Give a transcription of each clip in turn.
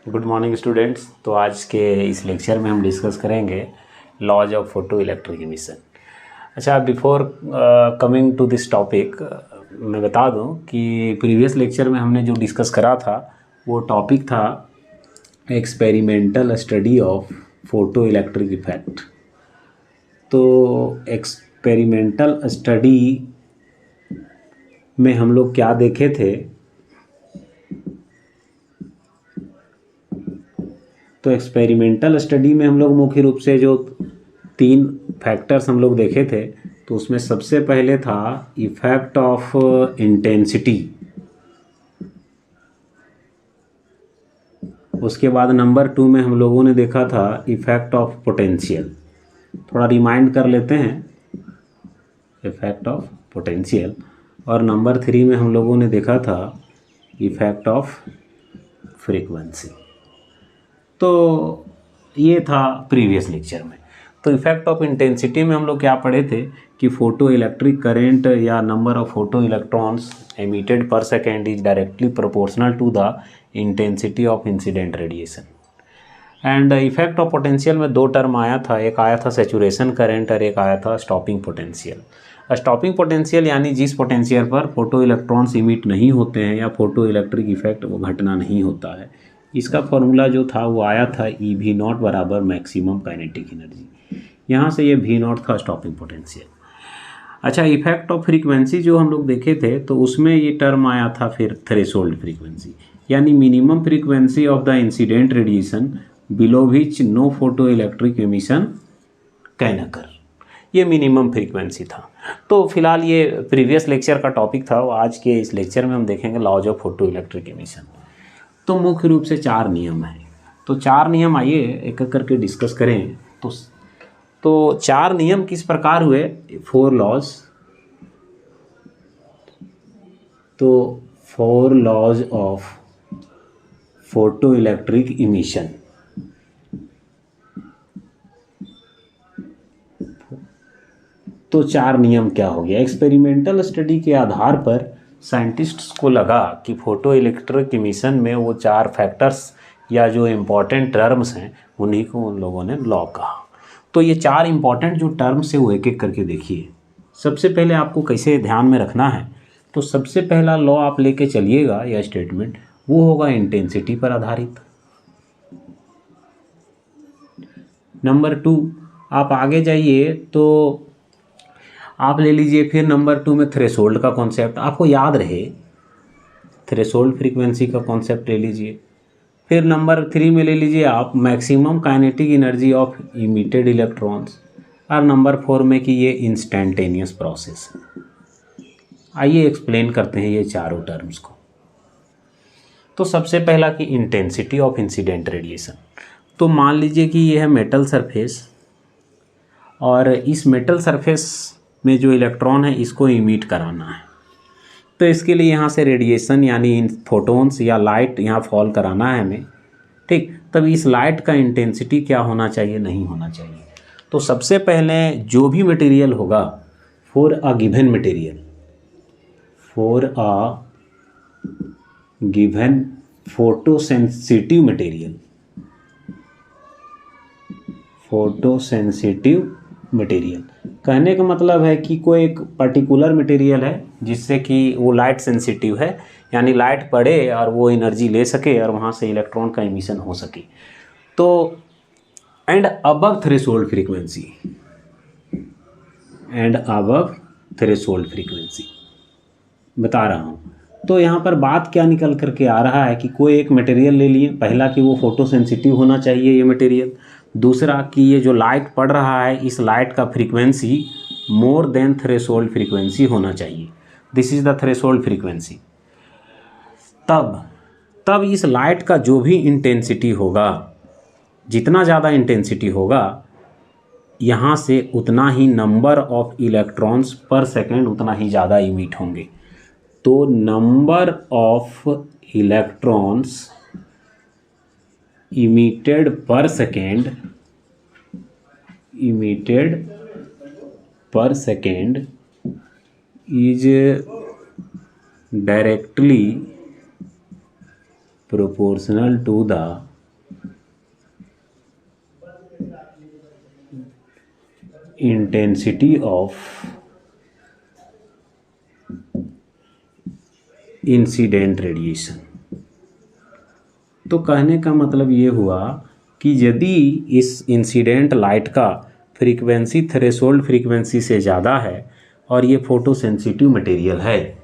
Good morning students. तो आज के इस लेक्चर में हम डिस्कस करेंगे laws of photo electric emission. अच्छा, before coming to this topic मैं बता दूं कि प्रीवियस लेक्चर में हमने जो डिस्कस करा था वो टॉपिक था experimental study of photo electric effect. तो एक्सपेरिमेंटल स्टडी में हम लोग क्या देखे थे, तो एक्सपेरिमेंटल स्टडी में हम लोग मुख्य रूप से जो 3 फैक्टर्स हम लोग देखे थे, तो उसमें सबसे पहले था इफेक्ट ऑफ इंटेंसिटी। उसके बाद नंबर 2 में हम लोगों ने देखा था इफेक्ट ऑफ पोटेंशियल। थोड़ा रिमाइंड कर लेते हैं, इफेक्ट ऑफ पोटेंशियल। और नंबर 3 में हम लोगों ने देखा था इफेक्ट ऑफ फ्रीक्वेंसी। तो ये था प्रीवियस लेक्चर में। तो इफेक्ट ऑफ इंटेंसिटी में हम लोग क्या पढ़े थे कि फोटो इलेक्ट्रिक करेंट या number of photo electrons emitted per second is directly proportional to the intensity of incident radiation. And effect of potential में 2 टर्म आया था, एक आया था सैचुरेशन करेंट और एक आया था स्टॉपिंग पोटेंशियल। स्टॉपिंग पोटेंशियल यानी जिस पोटेंशियल पर फोटो इलेक्ट्रॉन्स इमिट नहीं होते हैं या फोटो इलेक्ट्रिक इफेक्ट वो घटना नहीं होता है। इसका फॉर्मूला जो था वो आया था E₀ बराबर मैक्सिमम काइनेटिक एनर्जी। यहाँ से ये V0 था स्टॉपिंग पोटेंशियल। अच्छा, इफेक्ट ऑफ फ्रीक्वेंसी जो हम लोग देखे थे तो उसमें ये टर्म आया था फिर थ्रेशोल्ड फ्रीक्वेंसी, यानी minimum frequency of the incident radiation below which no photo electric emission can occur. ये मिनिमम फ्रीक्वेंसी था। तो फिलहाल ये प्रीवियस लेक्चर का टॉपिक था, आज के इस लेक्चर में हम देखेंगे laws of photo electric emission. तो मुख्य रूप से 4 नियम हैं। तो 4 नियम आइए एक एक करके डिस्कस करें। तो 4 नियम किस प्रकार हुए, 4 लॉज। तो 4 laws of photo electric emission. तो 4 नियम क्या हो गया, एक्सपेरिमेंटल स्टडी के आधार पर साइंटिस्ट्स को लगा कि फोटो इलेक्ट्रिक इमिशन में वो 4 फैक्टर्स या जो इम्पॉर्टेंट टर्म्स हैं उन्हीं को उन लोगों ने लॉ कहा। तो ये 4 इम्पॉर्टेंट जो टर्म्स है वो एक एक करके देखिए। सबसे पहले आपको कैसे ध्यान में रखना है, तो सबसे पहला लॉ आप लेके चलिएगा या स्टेटमेंट, वो होगा इंटेंसिटी पर आधारित। नंबर 2 आप आगे जाइए तो आप ले लीजिए फिर नंबर 2 में थ्रेशोल्ड का कॉन्सेप्ट, आपको याद रहे थ्रेशोल्ड फ्रीक्वेंसी का कॉन्सेप्ट ले लीजिए। फिर नंबर 3 में ले लीजिए आप maximum kinetic energy of emitted electrons, और नंबर 4 में कि ये इंस्टेंटेनियस प्रोसेस है। आइए एक्सप्लेन करते हैं ये चारों टर्म्स को। तो सबसे पहला कि इंटेंसिटी ऑफ इंसिडेंट रेडिएशन। तो मान लीजिए कि ये है मेटल सरफेस, और इस मेटल सरफेस में जो इलेक्ट्रॉन है इसको इमिट कराना है। तो इसके लिए यहाँ से रेडिएशन यानी फोटोन्स या लाइट यहाँ फॉल कराना है हमें, ठीक। तब इस लाइट का इंटेंसिटी क्या होना चाहिए, नहीं होना चाहिए। तो सबसे पहले जो भी मटेरियल होगा for a given material, for a given photosensitive material, photosensitive material कहने का मतलब है कि कोई एक पर्टिकुलर मटेरियल है जिससे कि वो लाइट सेंसिटिव है, यानी लाइट पड़े और वो एनर्जी ले सके और वहाँ से इलेक्ट्रॉन का इमिशन हो सके। तो and above threshold frequency, and above threshold frequency बता रहा हूँ। तो यहाँ पर बात क्या निकल करके आ रहा है कि कोई एक मटेरियल ले लिए, पहला कि वो फोटो सेंसिटिव होना चाहिए ये मटेरियल, दूसरा कि ये जो लाइट पड़ रहा है इस लाइट का frequency more than threshold frequency होना चाहिए, this is the threshold frequency. तब इस लाइट का जो भी इंटेंसिटी होगा, जितना ज़्यादा इंटेंसिटी होगा यहाँ से उतना ही नंबर ऑफ इलेक्ट्रॉन्स पर सेकेंड उतना ही ज़्यादा इमिट होंगे। तो number of electrons emitted per second is directly proportional to the intensity of incident radiation. तो कहने का मतलब ये हुआ कि यदि इस इंसिडेंट लाइट का फ्रीक्वेंसी थ्रेशोल्ड फ्रीक्वेंसी से ज़्यादा है और ये फोटो सेंसिटिव मटेरियल है,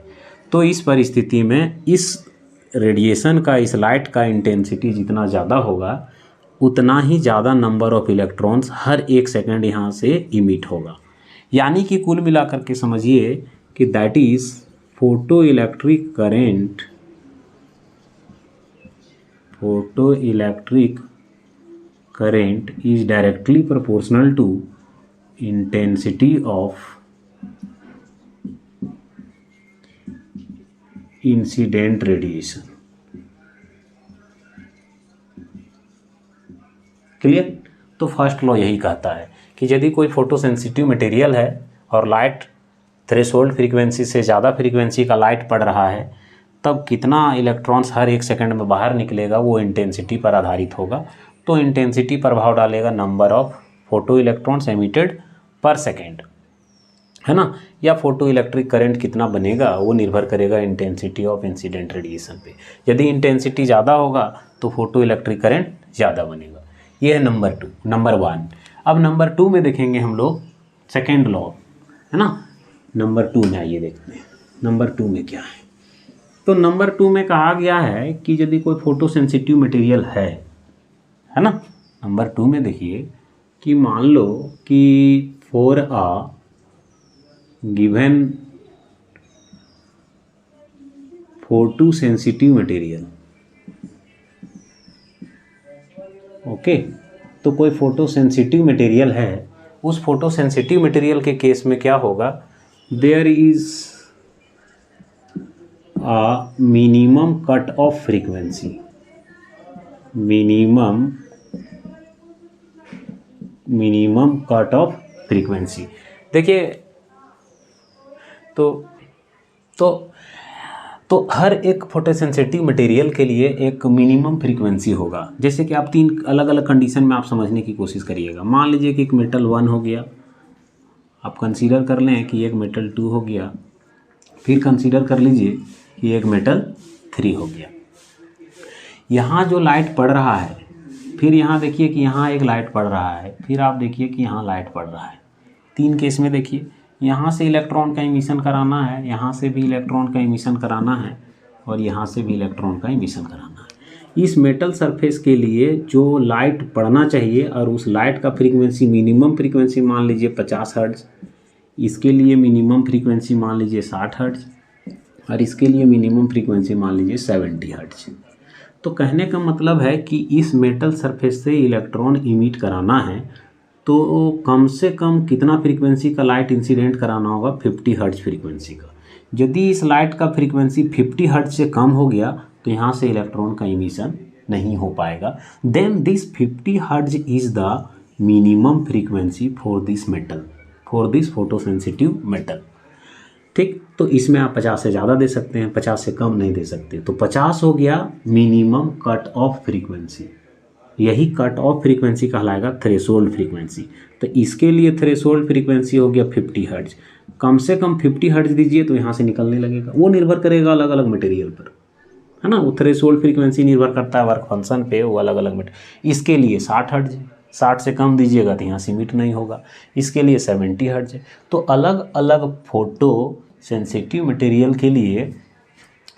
तो इस परिस्थिति में इस रेडिएशन का, इस लाइट का इंटेंसिटी जितना ज़्यादा होगा उतना ही ज़्यादा नंबर ऑफ इलेक्ट्रॉन्स हर एक सेकंड यहाँ से इमिट होगा। यानी कि कुल मिलाकर के समझिए कि that is photo electric current is directly proportional to intensity of incident radiation। Clear? तो फर्स्ट लॉ यही कहता है कि यदि कोई फोटो सेंसिटिव मटेरियल है और लाइट थ्रेशोल्ड फ्रीक्वेंसी से ज़्यादा फ्रीक्वेंसी का लाइट पड़ रहा है, तब कितना इलेक्ट्रॉन्स हर एक सेकंड में बाहर निकलेगा वो इंटेंसिटी पर आधारित होगा। तो इंटेंसिटी प्रभाव डालेगा number of photo electrons emitted per second, है ना, या फोटो इलेक्ट्रिक करंट कितना बनेगा वो निर्भर करेगा इंटेंसिटी ऑफ इंसिडेंट रेडिएशन पे। यदि इंटेंसिटी ज़्यादा होगा तो फोटो इलेक्ट्रिक करंट ज़्यादा बनेगा। ये है नंबर 1। अब नंबर 2 में देखेंगे हम लोग सेकेंड लॉ, है ना। नंबर 2 में आइए देखते हैं नंबर 2 में क्या है। तो नंबर 2 में कहा गया है कि यदि कोई फोटो सेंसिटिव मटेरियल है ना, नंबर 2 में देखिए कि मान लो कि for a given photosensitive material, okay, तो कोई फोटो सेंसिटिव मटेरियल है, उस फोटो सेंसिटिव मटेरियल के केस में क्या होगा, there is a minimum cut off frequency, minimum cut off frequency। देखिए तो हर एक फोटोसेंसिटिव मटेरियल के लिए एक मिनिमम फ्रीक्वेंसी होगा। जैसे कि आप 3 अलग अलग कंडीशन में आप समझने की कोशिश करिएगा। मान लीजिए कि एक मेटल 1 हो गया, आप कंसीडर कर लें कि एक मेटल 2 हो गया, फिर कंसीडर कर लीजिए कि एक मेटल 3 हो गया। यहाँ जो लाइट पड़ रहा है, फिर यहाँ देखिए कि यहाँ एक लाइट पड़ रहा है, फिर आप देखिए कि यहाँ लाइट पड़ रहा है। 3 केस में देखिए, यहाँ से इलेक्ट्रॉन का इमिशन कराना है, यहाँ से भी इलेक्ट्रॉन का इमिशन कराना है, और यहाँ से भी इलेक्ट्रॉन का इमिशन कराना है। इस मेटल सरफेस के लिए जो लाइट पड़ना चाहिए और उस लाइट का फ्रीक्वेंसी, मिनिमम फ्रीक्वेंसी मान लीजिए 50 हर्ट्ज, इसके लिए मिनिमम फ्रीक्वेंसी मान लीजिए 60 हर्ट्ज, और इसके लिए मिनिमम फ्रीक्वेंसी मान लीजिए 70 हर्ट्ज। तो कहने का मतलब है कि इस मेटल सरफेस से इलेक्ट्रॉन इमिट कराना है तो कम से कम कितना फ्रीक्वेंसी का लाइट इंसिडेंट कराना होगा, 50 हर्ट्ज फ्रीक्वेंसी का। यदि इस लाइट का फ्रीक्वेंसी 50 हर्ट्ज से कम हो गया तो यहाँ से इलेक्ट्रॉन का इमिशन नहीं हो पाएगा। Then this 50 hertz is the minimum frequency for this metal, for this photosensitive metal. ठीक, तो इसमें आप 50 से ज़्यादा दे सकते हैं, 50 से कम नहीं दे सकते। तो 50 हो गया मिनिमम कट ऑफ फ्रीक्वेंसी, यही कट ऑफ फ्रीक्वेंसी कहलाएगा थ्रेशोल्ड फ्रीक्वेंसी। तो इसके लिए थ्रेशोल्ड फ्रीक्वेंसी हो गया 50 हर्ट्ज। कम से कम 50 हर्ट्ज दीजिए तो यहाँ से निकलने लगेगा। वो निर्भर करेगा अलग अलग मटेरियल पर, है ना। वो थ्रेशोल्ड फ्रीक्वेंसी निर्भर करता है वर्क फंक्शन पे, वो अलग अलग मटेरियल। इसके लिए 60 हर्ट्ज है, 60 से कम दीजिएगा तो यहाँ से इमिट नहीं होगा। इसके लिए 70 हर्ट्ज है। तो अलग अलग फोटो सेंसिटिव मटेरियल के लिए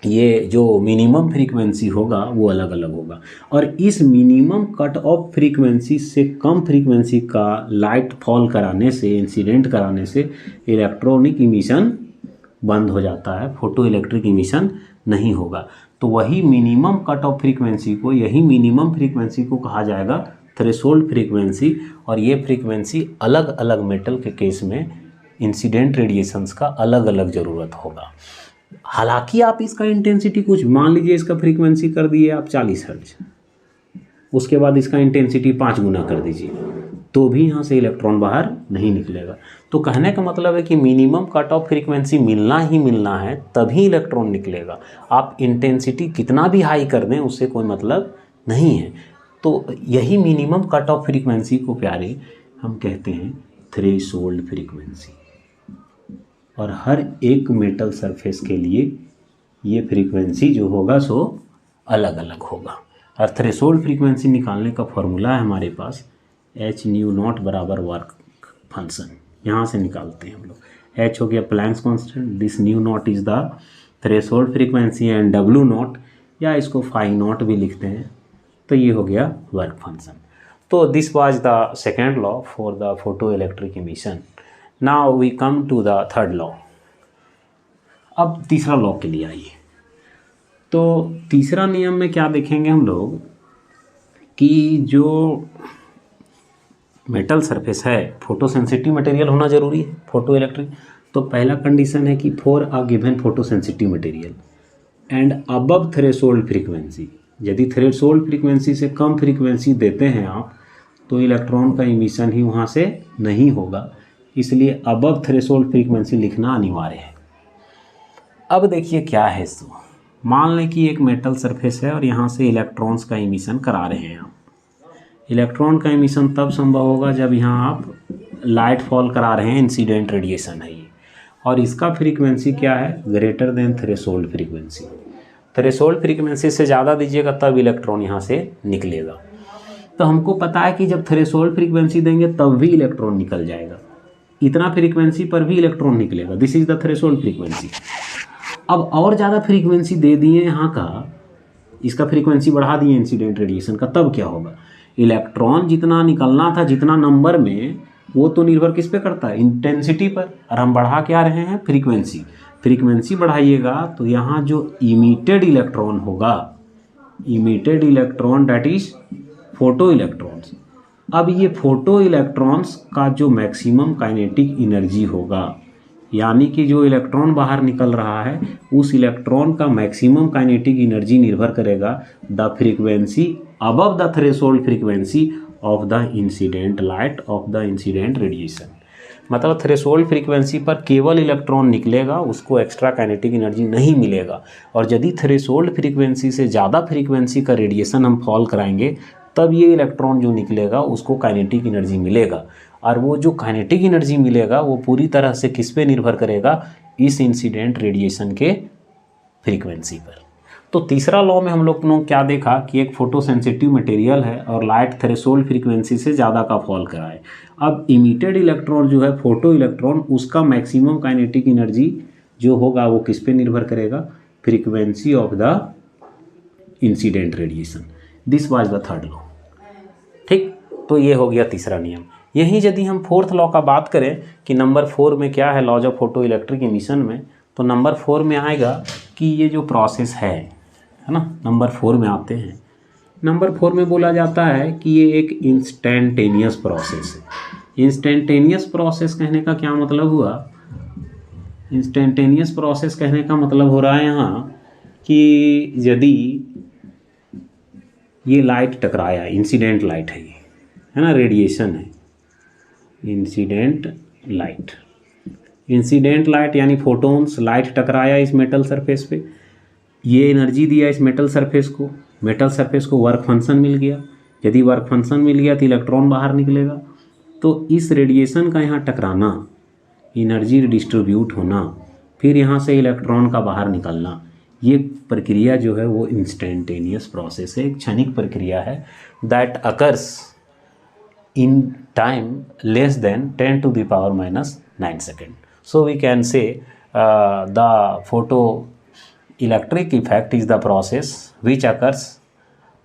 ये जो मिनिमम फ्रीक्वेंसी होगा वो अलग अलग होगा। और इस मिनिमम कट ऑफ फ्रीक्वेंसी से कम फ्रीक्वेंसी का लाइट फॉल कराने से, इंसिडेंट कराने से इलेक्ट्रॉनिक इमिशन बंद हो जाता है, फोटो इलेक्ट्रिक इमिशन नहीं होगा। तो वही मिनिमम कट ऑफ फ्रीक्वेंसी को, यही मिनिमम फ्रीक्वेंसी को कहा जाएगा थ्रेशोल्ड फ्रीक्वेंसी। और ये फ्रीक्वेंसी अलग अलग मेटल के केस में इंसिडेंट रेडिएशंस का अलग अलग ज़रूरत होगा। हालांकि आप इसका इंटेंसिटी कुछ मान लीजिए, इसका फ्रीक्वेंसी कर दिए आप 40 हर्ट्ज, उसके बाद इसका इंटेंसिटी 5 गुना कर दीजिए, तो भी यहाँ से इलेक्ट्रॉन बाहर नहीं निकलेगा। तो कहने का मतलब है कि मिनिमम कट ऑफ फ्रीक्वेंसी मिलना ही मिलना है, तभी इलेक्ट्रॉन निकलेगा। आप इंटेंसिटी कितना भी हाई कर दें उससे कोई मतलब नहीं है। तो यही मिनिमम कट ऑफ फ्रीक्वेंसी को प्यारे हम कहते हैं थ्रेशोल्ड फ्रीक्वेंसी, और हर एक मेटल सरफेस के लिए ये फ्रीक्वेंसी जो होगा सो अलग अलग होगा। और थ्रेशोल्ड फ्रीक्वेंसी निकालने का फॉर्मूला है हमारे पास एच न्यू नॉट बराबर वर्क फंक्शन, यहाँ से निकालते हैं हम लोग। एच हो गया Planck's constant, this new not is the threshold frequency and W not या इसको फाई नॉट भी लिखते हैं, तो ये हो गया वर्क फंक्शन। तो this was the second law for the photoelectric emission. Now we come to the third law. अब तीसरा लॉ के लिए आइए। तो तीसरा नियम में क्या देखेंगे हम लोग कि जो मेटल सरफेस है फोटो सेंसिटिव मटेरियल होना जरूरी है फोटो इलेक्ट्रिक। तो पहला कंडीशन है कि for a given photosensitive material and above threshold frequency, यदि थ्रेशोल्ड फ्रीक्वेंसी से कम फ्रीक्वेंसी देते हैं आप तो इलेक्ट्रॉन का इमिशन ही वहाँ से नहीं होगा, इसलिए अबव थ्रेशोल्ड फ्रीक्वेंसी लिखना अनिवार्य है। अब देखिए क्या है इसको, मान लें कि एक मेटल सरफेस है और यहाँ से इलेक्ट्रॉन्स का इमिशन करा रहे हैं आप। इलेक्ट्रॉन का इमिशन तब संभव होगा जब यहाँ आप लाइट फॉल करा रहे हैं, इंसिडेंट रेडिएशन है ये, और इसका फ्रीक्वेंसी क्या है, greater than threshold frequency. Threshold frequency से ज़्यादा दीजिएगा तब इलेक्ट्रॉन यहाँ से निकलेगा। तो हमको पता है कि जब थ्रेशोल्ड फ्रीक्वेंसी देंगे तब भी इलेक्ट्रॉन निकल जाएगा, इतना फ्रीक्वेंसी पर भी इलेक्ट्रॉन निकलेगा, this is the threshold frequency. अब और ज़्यादा फ्रीक्वेंसी दे दिए यहाँ का, इसका फ्रीक्वेंसी बढ़ा दिए इंसिडेंट रेडिएशन का, तब क्या होगा, इलेक्ट्रॉन जितना निकलना था जितना नंबर में, वो तो निर्भर किस पे करता है, इंटेंसिटी पर, और हम बढ़ा क्या रहे हैं, फ्रीक्वेंसी। फ्रीक्वेंसी बढ़ाइएगा तो यहाँ जो इमिटेड इलेक्ट्रॉन होगा, emitted electron that is photo electrons. अब ये फोटो इलेक्ट्रॉन्स का जो मैक्सिमम काइनेटिक एनर्जी होगा, यानी कि जो इलेक्ट्रॉन बाहर निकल रहा है उस इलेक्ट्रॉन का मैक्सिमम काइनेटिक एनर्जी निर्भर करेगा the frequency above the threshold frequency of the incident light of the incident radiation. मतलब थ्रेशोल्ड फ्रीक्वेंसी पर केवल इलेक्ट्रॉन निकलेगा, उसको एक्स्ट्रा काइनेटिक एनर्जी नहीं मिलेगा। और यदि थ्रेशोल्ड फ्रीक्वेंसी से ज़्यादा फ्रीक्वेंसी का रेडिएशन हम फॉल कराएंगे तब ये इलेक्ट्रॉन जो निकलेगा उसको काइनेटिक एनर्जी मिलेगा, और वो जो काइनेटिक एनर्जी मिलेगा वो पूरी तरह से किस पे निर्भर करेगा, इस इंसिडेंट रेडिएशन के फ्रीक्वेंसी पर। तो तीसरा लॉ में हम लोग ने क्या देखा कि एक फोटो सेंसिटिव मटेरियल है और लाइट थ्रेशोल्ड फ्रीक्वेंसी से ज़्यादा का फॉल कराए। अब इमिटेड इलेक्ट्रॉन जो है फोटो इलेक्ट्रॉन, उसका मैक्सिमम काइनेटिक एनर्जी जो होगा वो किस पे निर्भर करेगा, frequency of the incident radiation. This was the third law. ठीक, तो ये हो गया तीसरा नियम। यही यदि हम फोर्थ लॉ का बात करें कि नंबर 4 में क्या है, laws of photo electric emission में, तो नंबर 4 में आएगा कि ये जो प्रोसेस है ना, नंबर 4 में आते हैं। नंबर 4 में बोला जाता है कि ये एक इंस्टेंटेनियस प्रोसेस है। इंस्टेंटेनियस प्रोसेस कहने का क्या मतलब हुआ, इंस्टेंटेनियस प्रोसेस कहने का मतलब हो रहा है यहाँ कि यदि ये लाइट टकराया, इंसिडेंट लाइट है ये, है ना, रेडिएशन है, इंसिडेंट लाइट, इंसिडेंट लाइट यानी फोटोन्स, लाइट टकराया इस मेटल सरफेस पे, ये एनर्जी दिया इस मेटल सरफेस को, मेटल सरफेस को वर्क फंक्शन मिल गया। यदि वर्क फंक्शन मिल गया तो इलेक्ट्रॉन बाहर निकलेगा। तो इस रेडिएशन का यहाँ टकराना, एनर्जी डिस्ट्रीब्यूट होना, फिर यहाँ से इलेक्ट्रॉन का बाहर निकलना, ये प्रक्रिया जो है वो इंस्टेंटेनियस प्रोसेस है, एक क्षणिक प्रक्रिया है, that occurs in time less than 10 to the power minus 9 seconds. So we can say the photoelectric effect is the process which occurs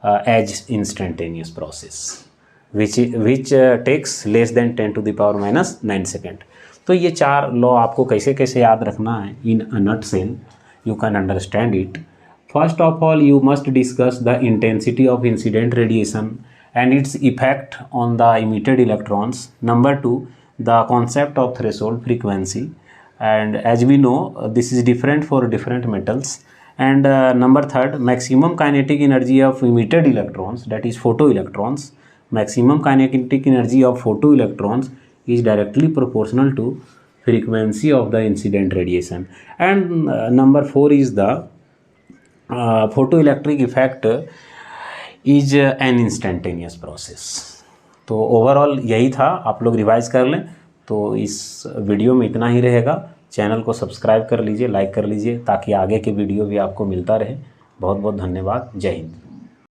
as instantaneous process, which takes less than 10 to the power minus 9 seconds. तो ये चार law आपको कैसे कैसे याद रखना है, in a nutshell you can understand it. First of all, you must discuss the intensity of incident radiation and its effect on the emitted electrons. Number 2, the concept of threshold frequency, and as we know this is different for different metals. And number 3, maximum kinetic energy of emitted electrons, that is photoelectrons. Maximum kinetic energy of photoelectrons is directly proportional to frequency of the incident radiation. And number 4 is the photoelectric effect is an instantaneous process. तो overall यही था, आप लोग revise कर लें। तो इस video में इतना ही रहेगा। चैनल को सब्सक्राइब कर लीजिए, लाइक कर लीजिए, ताकि आगे के वीडियो भी आपको मिलता रहे। बहुत बहुत धन्यवाद। जय हिंद।